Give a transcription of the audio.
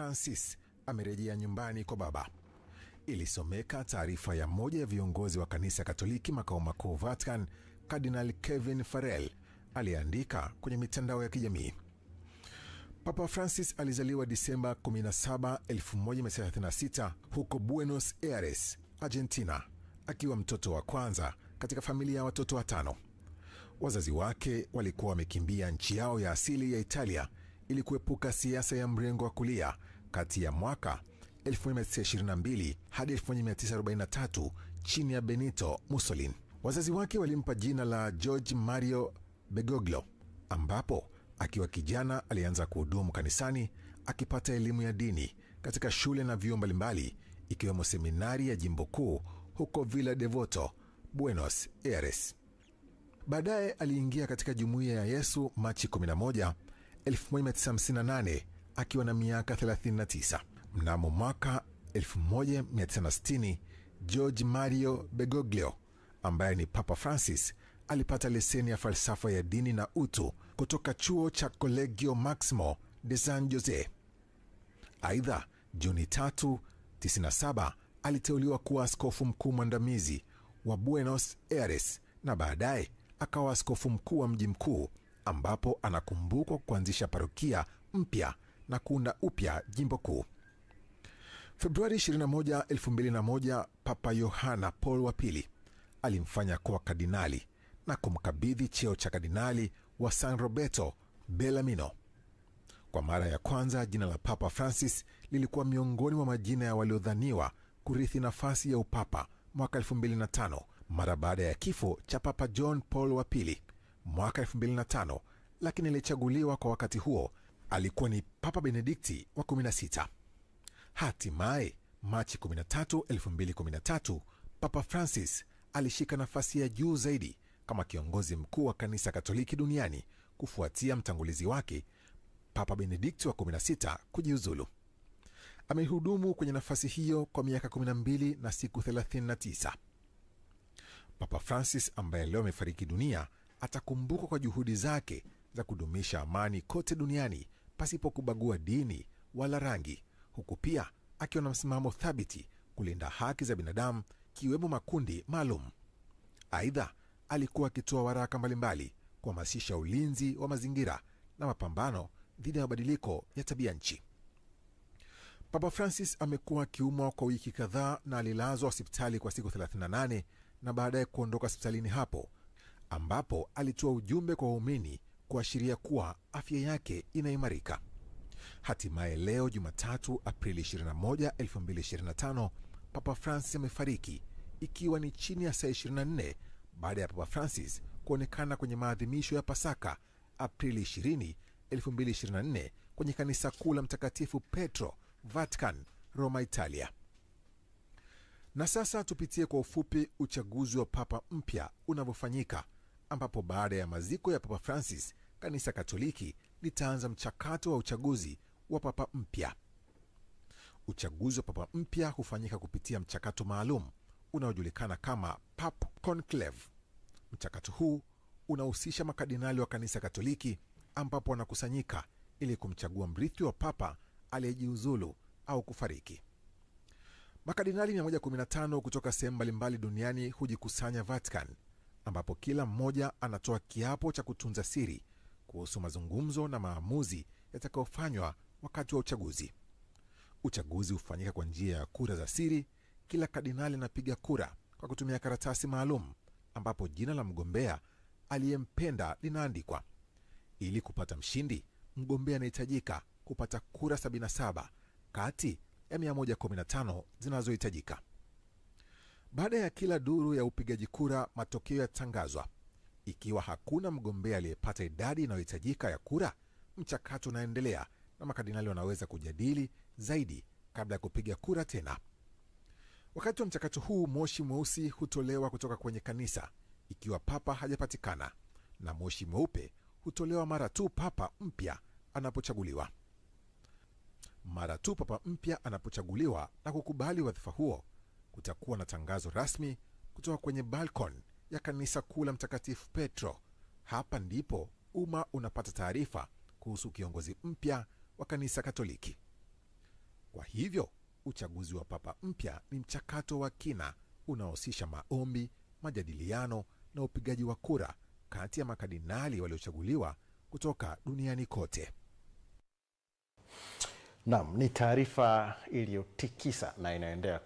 Francis amerejea nyumbani kwa baba. Ilisomeka taarifa ya moja ya viongozi wa kanisa Katoliki makao makuu Vatican, Cardinal Kevin Farrell, aliandika kwenye mitandao ya kijamii. Papa Francis alizaliwa Disemba 17, 1936 huko Buenos Aires, Argentina, akiwa mtoto wa kwanza katika familia ya watoto watano. Wazazi wake walikuwa wamekimbia nchi yao ya asili ya Italia ili kuepuka siasa ya mrengo wa kulia kati ya mwaka 1922 hadi 1943 chini ya Benito Mussolini. Wazazi wake walimpa jina la George Mario Bergoglio, ambapo akiwa kijana alianza kuhudumu kanisani akipata elimu ya dini katika shule na vyuo mbalimbali ikiwemo seminari ya jimbo kuu huko Villa Devoto, Buenos Aires. Baadaye aliingia katika Jumuiya ya Yesu Machi 11, 1958 akiwa na miaka 39. Mnamo mwaka 1960, George Mario Bergoglio, ambaye ni Papa Francis, alipata leseni ya falsafa ya dini na utu kutoka chuo cha Colegio Maximo de San Jose. Aidha, Juni 3, 97 aliteuliwa kuwa askofu mkuu mwandamizi wa Buenos Aires na baadaye akawa askofu mkuu wa mji mkuu, ambapo anakumbukwa kuanzisha parokia mpya na kuunda upya jimbo kuu. Februari 21, 2001, Papa Yohana Paul wa pili alimfanya kuwa kardinali na kumkabidhi cheo cha kardinali wa San Roberto Bellarmino. Kwa mara ya kwanza jina la Papa Francis lilikuwa miongoni mwa majina ya waliodhaniwa kurithi nafasi ya upapa mwaka 2005 mara baada ya kifo cha Papa John Paul wa pili mwaka 2005, lakini alichaguliwa kwa wakati huo alikuwa ni Papa Benedikti wa 16. Hatimaye Machi 13, 2013, Papa Francis alishika nafasi ya juu zaidi kama kiongozi mkuu wa kanisa Katoliki duniani kufuatia mtangulizi wake Papa Benedikti wa 16 kujiuzulu. Amehudumu kwenye nafasi hiyo kwa miaka 12 na siku 39. Papa Francis, ambaye leo amefariki dunia, atakumbukwa kwa juhudi zake za kudumisha amani kote duniani pasipo kubagua dini wala rangi, huku pia akiwa na msimamo thabiti kulinda haki za binadamu kiwemo makundi maalum. Aidha, alikuwa akitoa waraka mbalimbali kuhamasisha ulinzi wa mazingira na mapambano dhidi ya mabadiliko ya tabia nchi. Papa Francis amekuwa akiumwa kwa wiki kadhaa na alilazwa hospitali kwa siku 38 na baadaye kuondoka hospitalini hapo, ambapo alitoa ujumbe kwa waumini kuashiria kuwa afya yake inaimarika. Hatimaye leo Jumatatu Aprili 21, 2025, Papa Francis amefariki ikiwa ni chini ya saa 24 baada ya Papa Francis kuonekana kwenye maadhimisho ya Pasaka Aprili 20, 2024 kwenye kanisa kuu la Mtakatifu Petro, Vatican, Roma, Italia. Na sasa tupitie kwa ufupi uchaguzi wa papa mpya unavyofanyika, ambapo baada ya maziko ya Papa Francis, kanisa Katoliki litaanza mchakato wa uchaguzi wa papa mpya. Uchaguzi wa papa mpya hufanyika kupitia mchakato maalum unaojulikana kama Papa Conclave. Mchakato huu unahusisha makardinali wa kanisa Katoliki, ambapo wanakusanyika ili kumchagua mrithi wa papa aliyejiuzulu au kufariki. Makardinali 115 kutoka sehemu mbalimbali duniani hujikusanya Vatican, ambapo kila mmoja anatoa kiapo cha kutunza siri kuhusu mazungumzo na maamuzi yatakayofanywa wakati wa uchaguzi. Uchaguzi hufanyika kwa njia ya kura za siri. Kila kardinali anapiga kura kwa kutumia karatasi maalum, ambapo jina la mgombea aliyempenda linaandikwa. Ili kupata mshindi, mgombea anahitajika kupata kura 77 kati ya 115 zinazohitajika. Baada ya kila duru ya upigaji kura, matokeo yatangazwa. Ikiwa hakuna mgombea aliyepata idadi inayohitajika ya kura, mchakato unaendelea na makardinali wanaweza kujadili zaidi kabla ya kupiga kura tena. Wakati wa mchakato huu, moshi mweusi hutolewa kutoka kwenye kanisa ikiwa papa hajapatikana, na moshi mweupe hutolewa mara tu papa mpya anapochaguliwa. Mara tu papa mpya anapochaguliwa na kukubali wadhifa huo, kutakuwa na tangazo rasmi kutoka kwenye balkon ya kanisa kuu la Mtakatifu Petro. Hapa ndipo umma unapata taarifa kuhusu kiongozi mpya wa kanisa Katoliki. Kwa hivyo, uchaguzi wa papa mpya ni mchakato wa kina unaohusisha maombi, majadiliano na upigaji wa kura kati ya makardinali waliochaguliwa kutoka duniani kote. Naam, ni taarifa iliyotikisa na inaendelea